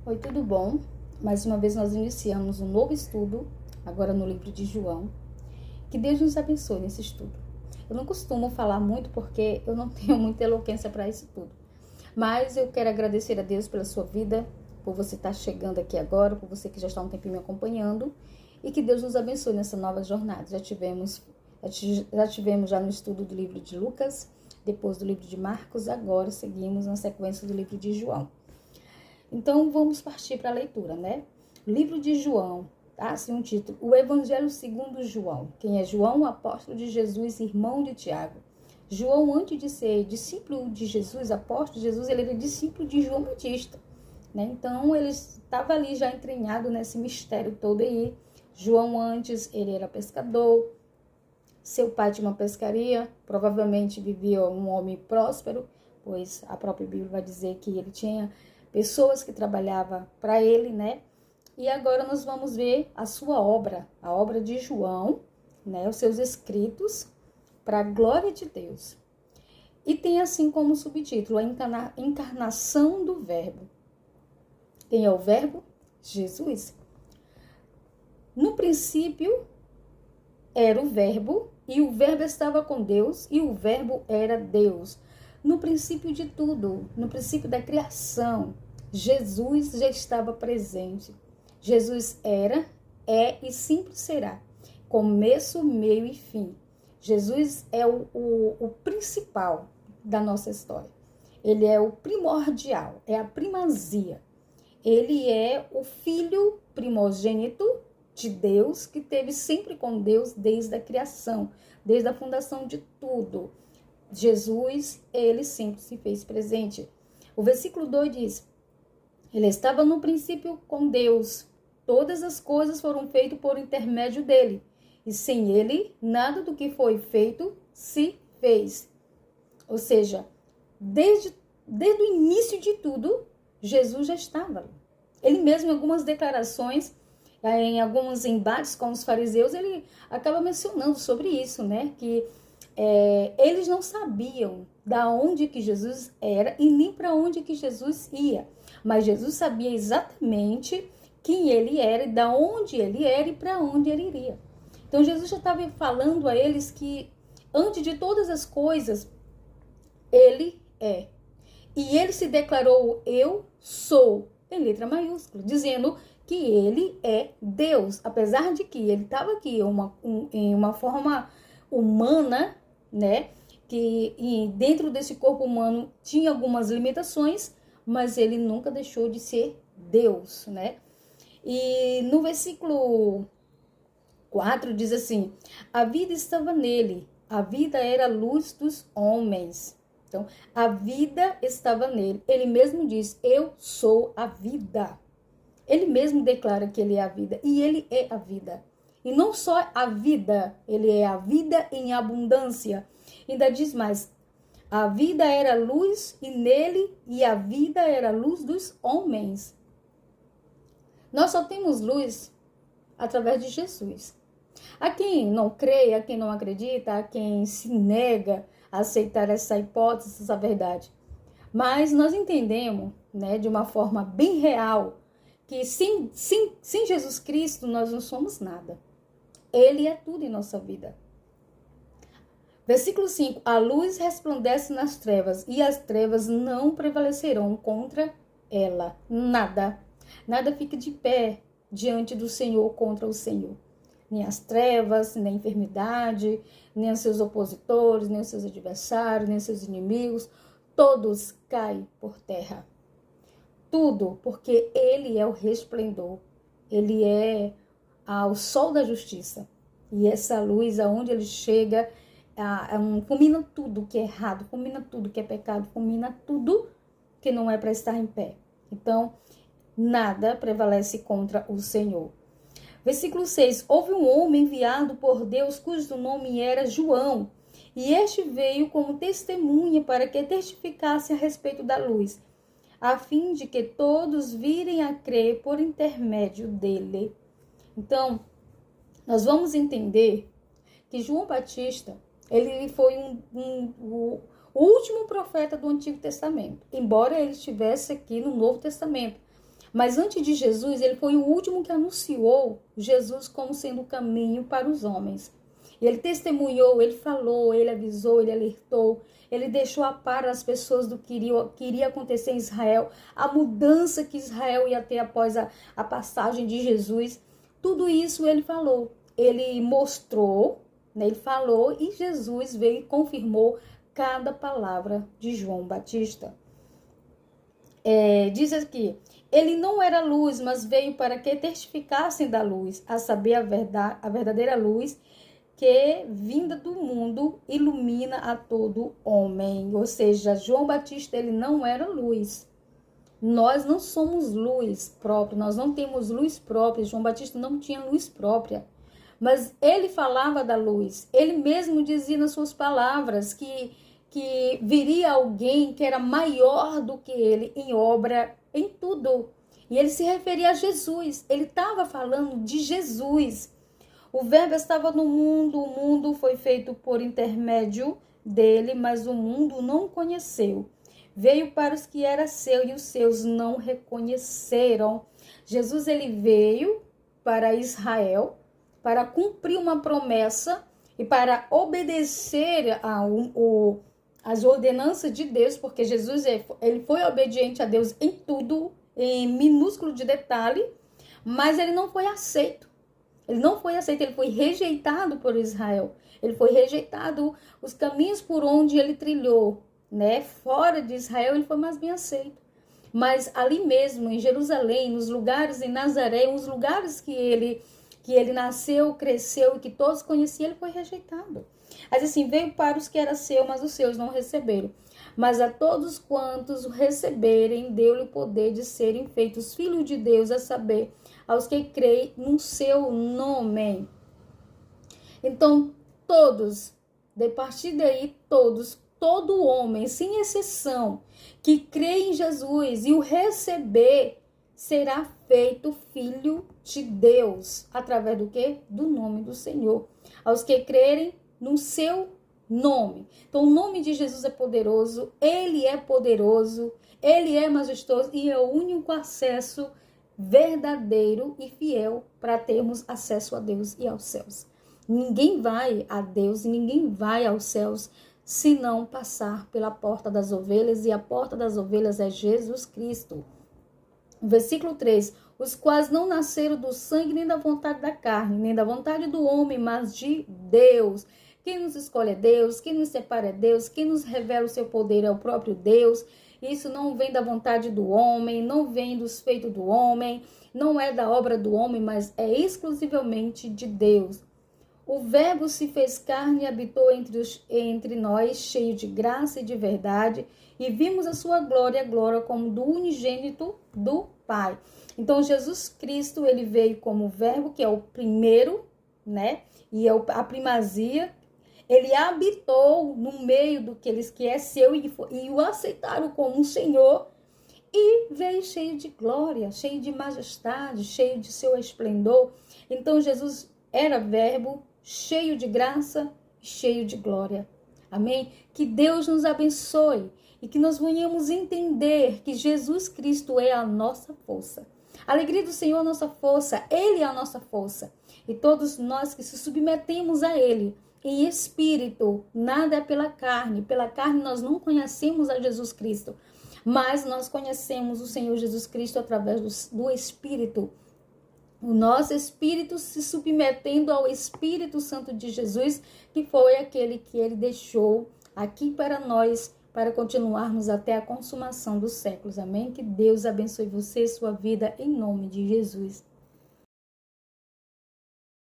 Oi, tudo bom? Mais uma vez nós iniciamos um novo estudo, agora no livro de João. Que Deus nos abençoe nesse estudo. Eu não costumo falar muito porque eu não tenho muita eloquência para isso tudo. Mas eu quero agradecer a Deus pela sua vida, por você estar chegando aqui agora, por você que já está há um tempinho me acompanhando. E que Deus nos abençoe nessa nova jornada. Já tivemos já no estudo do livro de Lucas, depois do livro de Marcos, agora seguimos na sequência do livro de João. Então, vamos partir para a leitura, né? Livro de João, tá? Assim um título. O Evangelho segundo João. Quem é João? O apóstolo de Jesus, irmão de Tiago. João, antes de ser discípulo de Jesus, apóstolo de Jesus, ele era discípulo de João Batista, né? Então, ele estava ali já entranhado nesse mistério todo aí. João, antes, ele era pescador. Seu pai tinha uma pescaria. Provavelmente vivia um homem próspero, pois a própria Bíblia vai dizer que ele tinha pessoas que trabalhavam para ele, né? E agora nós vamos ver a sua obra, a obra de João, né? Os seus escritos para a glória de Deus. E tem assim como subtítulo, a encarnação do Verbo. Quem é o Verbo? Jesus. No princípio era o Verbo, e o Verbo estava com Deus, e o Verbo era Deus. No princípio de tudo, no princípio da criação, Jesus já estava presente. Jesus era, é e sempre será. Começo, meio e fim. Jesus é o principal da nossa história. Ele é o primordial, é a primazia. Ele é o filho primogênito de Deus, que esteve sempre com Deus desde a criação, desde a fundação de tudo. Jesus, ele sempre se fez presente. O versículo 2 diz: ele estava no princípio com Deus. Todas as coisas foram feitas por intermédio dele. E sem ele, nada do que foi feito se fez. Ou seja, desde o início de tudo, Jesus já estava ali. Ele mesmo, em algumas declarações, em alguns embates com os fariseus, ele acaba mencionando sobre isso, né? Que eles não sabiam da onde que Jesus era e nem para onde que Jesus ia. Mas Jesus sabia exatamente quem ele era e da onde ele era e para onde ele iria. Então Jesus já estava falando a eles que antes de todas as coisas, ele é. E ele se declarou eu sou, em letra maiúscula, dizendo que ele é Deus. Apesar de que ele estava aqui em uma forma humana, né? Que dentro desse corpo humano tinha algumas limitações, mas ele nunca deixou de ser Deus, né? E no versículo 4 diz assim: a vida estava nele, a vida era a luz dos homens. Então, a vida estava nele. Ele mesmo diz: eu sou a vida. Ele mesmo declara que ele é a vida, e ele é a vida. E não só a vida, ele é a vida em abundância. Ainda diz mais: a vida era luz e nele, e a vida era a luz dos homens. Nós só temos luz através de Jesus. A quem não crê, a quem não acredita, a quem se nega a aceitar essa hipótese, essa verdade. Mas nós entendemos, né, de uma forma bem real, que sem Jesus Cristo nós não somos nada. Ele é tudo em nossa vida. Versículo 5. A luz resplandece nas trevas e as trevas não prevalecerão contra ela. Nada fica de pé diante do Senhor contra o Senhor. Nem as trevas, nem a enfermidade, nem os seus opositores, nem os seus adversários, nem os seus inimigos. Todos caem por terra. Tudo, porque ele é o resplendor. Ele é o sol da justiça. E essa luz, aonde ele chega, fulmina tudo que é errado, fulmina tudo que é pecado, fulmina tudo que não é para estar em pé. Então, nada prevalece contra o Senhor. Versículo 6. Houve um homem enviado por Deus, cujo nome era João. E este veio como testemunha para que testificasse a respeito da luz, a fim de que todos virem a crer por intermédio dele. Então, nós vamos entender que João Batista, ele foi o último profeta do Antigo Testamento, embora ele estivesse aqui no Novo Testamento. Mas antes de Jesus, ele foi o último que anunciou Jesus como sendo o caminho para os homens. E ele testemunhou, ele falou, ele avisou, ele alertou, ele deixou a par as pessoas do que iria acontecer em Israel, a mudança que Israel ia ter após a passagem de Jesus. Tudo isso ele falou, ele mostrou, né, ele falou, e Jesus veio e confirmou cada palavra de João Batista. Diz aqui, ele não era luz, mas veio para que testificassem da luz, a saber, a verdadeira luz, que, vinda do mundo, ilumina a todo homem. Ou seja, João Batista, ele não era luz. Nós não somos luz própria, nós não temos luz própria. João Batista não tinha luz própria. Mas ele falava da luz. Ele mesmo dizia nas suas palavras que viria alguém que era maior do que ele em obra, em tudo. E ele se referia a Jesus. Ele estava falando de Jesus. O verbo estava no mundo, o mundo foi feito por intermédio dele, mas o mundo não o conheceu. Veio para os que era seu e os seus não reconheceram. Jesus, ele veio para Israel para cumprir uma promessa e para obedecer às ordenanças de Deus, porque Jesus ele foi obediente a Deus em tudo, em minúsculo de detalhe, mas ele não foi aceito. Ele não foi aceito, ele foi rejeitado por Israel. Ele foi rejeitado, os caminhos por onde ele trilhou, né? Fora de Israel, ele foi mais bem aceito. Mas ali mesmo, em Jerusalém, nos lugares, em Nazaré, os lugares que ele nasceu, cresceu e que todos conheciam, ele foi rejeitado. Mas assim, veio para os que era seu, mas os seus não receberam. Mas a todos quantos o receberem, deu-lhe o poder de serem feitos filhos de Deus, a saber, aos que creem no seu nome. Então, todos, de partir daí, todo homem, sem exceção, que crê em Jesus e o receber, será feito filho de Deus. Através do quê? Do nome do Senhor. Aos que crerem no seu nome. Então, o nome de Jesus é poderoso, ele é majestoso e é o único acesso verdadeiro e fiel para termos acesso a Deus e aos céus. Ninguém vai a Deus e ninguém vai aos céus se não passar pela porta das ovelhas, e a porta das ovelhas é Jesus Cristo. Versículo 3, os quais não nasceram do sangue, nem da vontade da carne, nem da vontade do homem, mas de Deus. Quem nos escolhe é Deus, quem nos separa é Deus, quem nos revela o seu poder é o próprio Deus. Isso não vem da vontade do homem, não vem dos feitos do homem, não é da obra do homem, mas é exclusivamente de Deus. O verbo se fez carne e habitou entre nós, cheio de graça e de verdade, e vimos a sua glória, como do unigênito do Pai. Então, Jesus Cristo, ele veio como verbo, que é o primeiro, né? E é a primazia. Ele habitou no meio daqueles que é seu e o aceitaram como um Senhor, e veio cheio de glória, cheio de majestade, cheio de seu esplendor. Então, Jesus era verbo, cheio de graça, cheio de glória. Amém? Que Deus nos abençoe e que nós venhamos entender que Jesus Cristo é a nossa força. A alegria do Senhor é a nossa força, Ele é a nossa força. E todos nós que se submetemos a Ele, em espírito, nada é pela carne nós não conhecemos a Jesus Cristo, mas nós conhecemos o Senhor Jesus Cristo através do Espírito. O nosso espírito se submetendo ao Espírito Santo de Jesus, que foi aquele que ele deixou aqui para nós, para continuarmos até a consumação dos séculos. Amém? Que Deus abençoe você e sua vida em nome de Jesus.